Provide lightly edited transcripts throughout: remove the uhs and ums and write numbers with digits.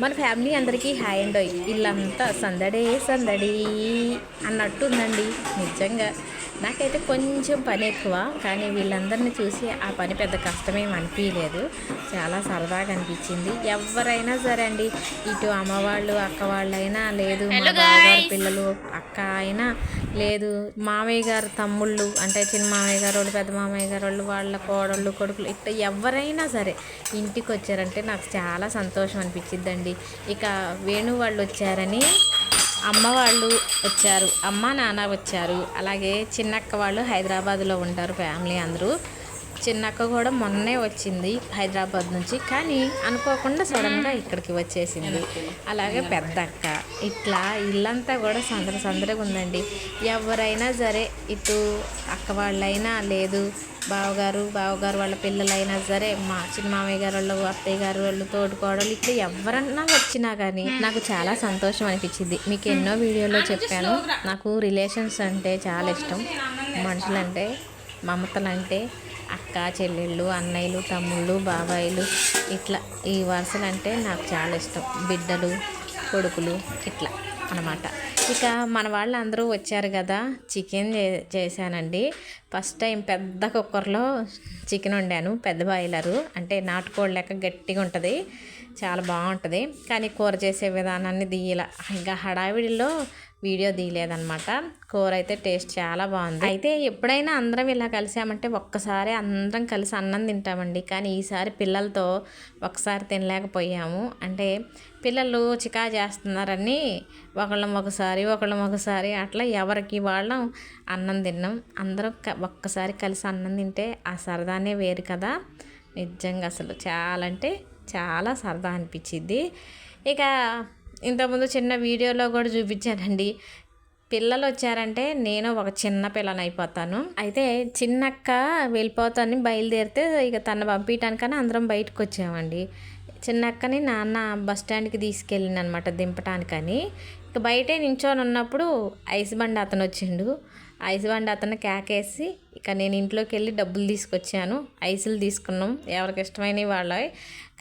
మన ఫ్యామిలీ అందరికీ హాయ్ అండి. ఇల్లంతా సందడే సందడి అన్నట్టుందండి. నిజంగా నాకైతే కొంచెం పని ఎక్కువ, కానీ వీళ్ళందరినీ చూసి ఆ పని పెద్ద కష్టమేం అనిపించలేదు. చాలా సరదాగా అనిపించింది. ఎవరైనా సరే అండి, ఇటు అమ్మవాళ్ళు అక్క వాళ్ళైనా, లేదు మా బావగారు పిల్లలు అక్క అయినా, లేదు మామయ్య గారు తమ్ముళ్ళు అంటే చిన్న మామయ్య గారు వాళ్ళు, పెద్ద మామయ్య గారు వాళ్ళు, వాళ్ళ కోడళ్ళు కొడుకులు, ఇట్లా ఎవరైనా సరే ఇంటికి వచ్చారంటే నాకు చాలా సంతోషం అనిపించిద్దండి. ఇక వేణు వాళ్ళు వచ్చారని అమ్మ వాళ్ళు వచ్చారు, అమ్మ నాన్న వచ్చారు, అలాగే చిన్నక్క వాళ్ళు హైదరాబాద్లో ఉంటారు ఫ్యామిలీ అందరూ. చిన్నక్క కూడా మొన్నే వచ్చింది హైదరాబాద్ నుంచి, కానీ అనుకోకుండా సడన్గా ఇక్కడికి వచ్చేసింది. అలాగే పెద్దక్క, ఇట్లా ఇల్లంతా కూడా సందడిగా ఉందండి. ఎవరైనా సరే, ఇటు అక్క వాళ్ళైనా, లేదు బావగారు వాళ్ళ పిల్లలైనా సరే, మా చిన్న మామయ్య గారు వాళ్ళు, అత్తయ్య గారు వాళ్ళు, తోడుకోడలు, ఇట్లా ఎవరన్నా వచ్చినా కానీ నాకు చాలా సంతోషం అనిపించింది. మీకు ఎన్నో వీడియోలో చెప్పాను, నాకు రిలేషన్స్ అంటే చాలా ఇష్టం. మనుషులంటే, మమతలంటే, అక్క చెల్లెళ్ళు, అన్నయ్యలు, తమ్ముళ్ళు, బాబాయిలు, ఇట్లా ఈ వరుసలంటే నాకు చాలా ఇష్టం. బిడ్డలు, కొడుకులు, ఇట్లా అనమాట. ఇక మన వాళ్ళు అందరూ వచ్చారు కదా, చికెన్ చేశానండి. ఫస్ట్ టైం పెద్ద కుక్కర్లో చికెన్ వండాను. పెద్ద బాయిలరు అంటే నాటుకోడి లెక్క గట్టిగా ఉంటుంది, చాలా బాగుంటుంది. కానీ కూర చేసే విధానాన్ని తీయాల, ఇంకా హడావిడిలో వీడియో తీయలేదన్నమాట. కూర అయితే టేస్ట్ చాలా బాగుంది. అయితే ఎప్పుడైనా అందరం ఇలా కలిసామంటే ఒక్కసారి అందరం కలిసి అన్నం తింటామండి. కానీ ఈసారి పిల్లలతో ఒకసారి తినలేకపోయాము. అంటే పిల్లలు చికా చేస్తున్నారని ఒకళ్ళం ఒకసారి అట్లా ఎవరికి వాళ్ళం అన్నం తిన్నాం. అందరం ఒక్కసారి కలిసి అన్నం తింటే ఆ సరదానే వేరు కదా. నిజంగా అసలు చాలా అంటే చాలా సరదా అనిపించింది. ఇక ఇంతకుముందు చిన్న వీడియోలో కూడా చూపించానండి. పిల్లలు వచ్చారంటే నేను ఒక చిన్న పిల్లని అయిపోతాను. అయితే చిన్నక్క వెళ్ళిపోతాను బయలుదేరితే ఇక తను పంపించడానికని అందరం బయటకు వచ్చామండి. చిన్నక్కని నాన్న బస్ స్టాండ్కి తీసుకెళ్ళిన అనమాట దింపటానికని. ఇక బయటే నించొని ఉన్నప్పుడు ఐస్ బండి అతను వచ్చిండు. ఐస్ బండి అతను కేకేసి ఇక నేను ఇంట్లోకి వెళ్ళి డబ్బులు తీసుకొచ్చాను. ఐసులు తీసుకున్నాం, ఎవరికి ఇష్టమైనవి వాళ్ళవి.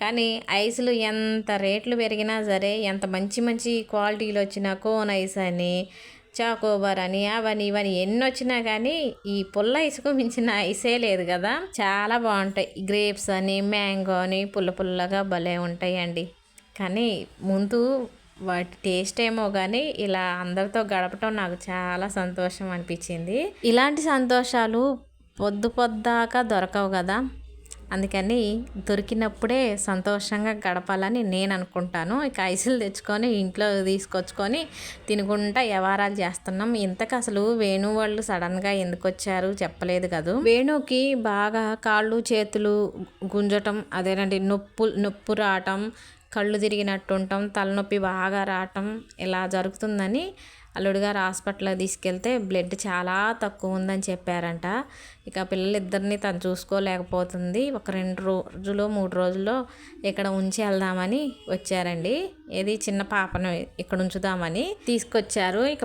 కానీ ఐసులు ఎంత రేట్లు పెరిగినా సరే, ఎంత మంచి క్వాలిటీలు వచ్చినా, కోన్ ఐస్ అని, చాకోబార్ అని, అవని ఇవని ఎన్ని వచ్చినా కానీ ఈ పుల్ల ఐసుకు మించిన ఐసే లేదు కదా. చాలా బాగుంటాయి. గ్రేప్స్ అని, మ్యాంగో అని పుల్లగా భలే ఉంటాయండి. కానీ ముందు వాటి టేస్ట్ ఏమో కానీ ఇలా అందరితో గడపటం నాకు చాలా సంతోషం అనిపించింది. ఇలాంటి సంతోషాలు పొద్దుదాకా దొరకవు కదా, అందుకని దొరికినప్పుడే సంతోషంగా గడపాలని నేను అనుకుంటాను. ఇక ఐసులు తెచ్చుకొని ఇంట్లో తీసుకొచ్చుకొని తినుకుంటా వ్యవహారాలు చేస్తున్నాం. ఇంతకు అసలు వేణు వాళ్ళు సడన్గా ఎందుకు వచ్చారు చెప్పలేదు కదా. వేణుకి బాగా కాళ్ళు చేతులు గుంజటం, అదేనండి నొప్పు రావటం, కళ్ళు తిరిగినట్టు ఉండటం, తలనొప్పి బాగా రావటం ఇలా జరుగుతుందని అల్లుడు గారు హాస్పిటల్కి తీసుకెళ్తే బ్లడ్ చాలా తక్కువ ఉందని చెప్పారంట. ఇక పిల్లలిద్దరిని తను చూసుకోలేకపోతుంది. ఒక 2 రోజులు 3 రోజుల్లో ఇక్కడ ఉంచి వెళ్దామని వచ్చారండి. ఏది చిన్న పాపను ఇక్కడ ఉంచుదామని తీసుకొచ్చారు. ఇక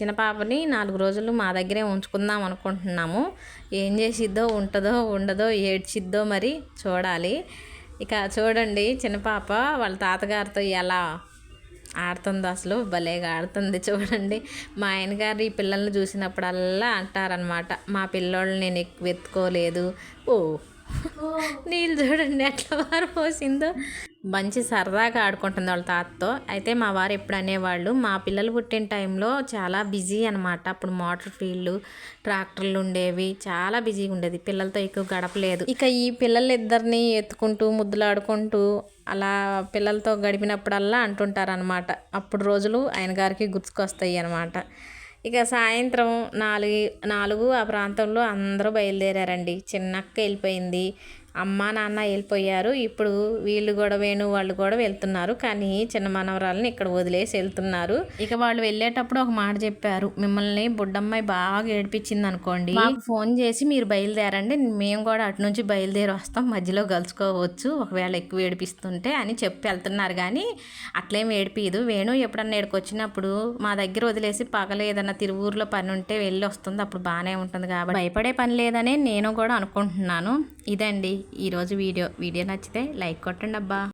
చిన్న పాపని 4 రోజులు మా దగ్గరే ఉంచుకుందాం అనుకుంటున్నాము. ఏం చేసిద్దో, ఉంటుందో ఉండదో, ఏడ్చిద్దో మరి చూడాలి. ఇక చూడండి చిన్న పాప వాళ్ళ తాతగారితో ఎలా ఆడుతుందో, అసలు భలేగా ఆడుతుంది చూడండి. మా ఆయనగారు ఈ పిల్లల్ని చూసినప్పుడల్లా అంటారనమాట, మా పిల్లోళ్ళు నేను ఎక్కువ ఎత్తుకోలేదు. నీళ్ళు చూడండి ఎట్లా వారు పోసిందో. మంచి సరదాగా ఆడుకుంటుంది వాళ్ళ తాతతో. అయితే మా వారు ఎప్పుడు అనేవాళ్ళు, మా పిల్లలు పుట్టిన టైంలో చాలా బిజీ అనమాట. అప్పుడు మోటార్ ఫీల్డ్, ట్రాక్టర్లు ఉండేవి, చాలా బిజీగా ఉండేది, పిల్లలతో ఎక్కువ గడపలేదు. ఇక ఈ పిల్లలిద్దరిని ఎత్తుకుంటూ ముద్దులాడుకుంటూ అలా పిల్లలతో గడిపినప్పుడల్లా అంటుంటారనమాట. అప్పుడు రోజులు ఆయన గారికి గుర్తుకొస్తాయి అనమాట. ఇక సాయంత్రం 4 ఆ ప్రాంతంలో అందరూ బయలుదేరారండి. చిన్నక్క వెళ్ళిపోయింది, అమ్మ నాన్న వెళ్ళిపోయారు. ఇప్పుడు వీళ్ళు కూడా వేణు వాళ్ళు కూడా వెళ్తున్నారు. కానీ చిన్న మనవరాలని ఇక్కడ వదిలేసి వెళ్తున్నారు. ఇక వాళ్ళు వెళ్ళేటప్పుడు ఒక మాట చెప్పారు, మిమ్మల్ని బుడ్డమ్మాయి బాగా ఏడిపించింది అనుకోండి, మాకు ఫోన్ చేసి మీరు బయలుదేరండి, మేము కూడా అటు నుంచి బయలుదేరి వస్తాం, మధ్యలో కలుసుకోవచ్చు ఒకవేళ ఎక్కువ ఏడిపిస్తుంటే అని చెప్పి వెళ్తున్నారు. కానీ అట్లేం ఏడిపియదు. వేణు ఎప్పుడన్నా ఇక్కడికి వచ్చినప్పుడు మా దగ్గర వదిలేసి పగల ఏదన్నా తిరువూరులో పని ఉంటే వెళ్ళి వస్తుంది, అప్పుడు బాగానే ఉంటుంది. కాబట్టి భయపడే పని లేదని నేను కూడా అనుకుంటున్నాను. ఇదండి ఈరోజు వీడియో నచ్చితే లైక్ కొట్టండి అబ్బా.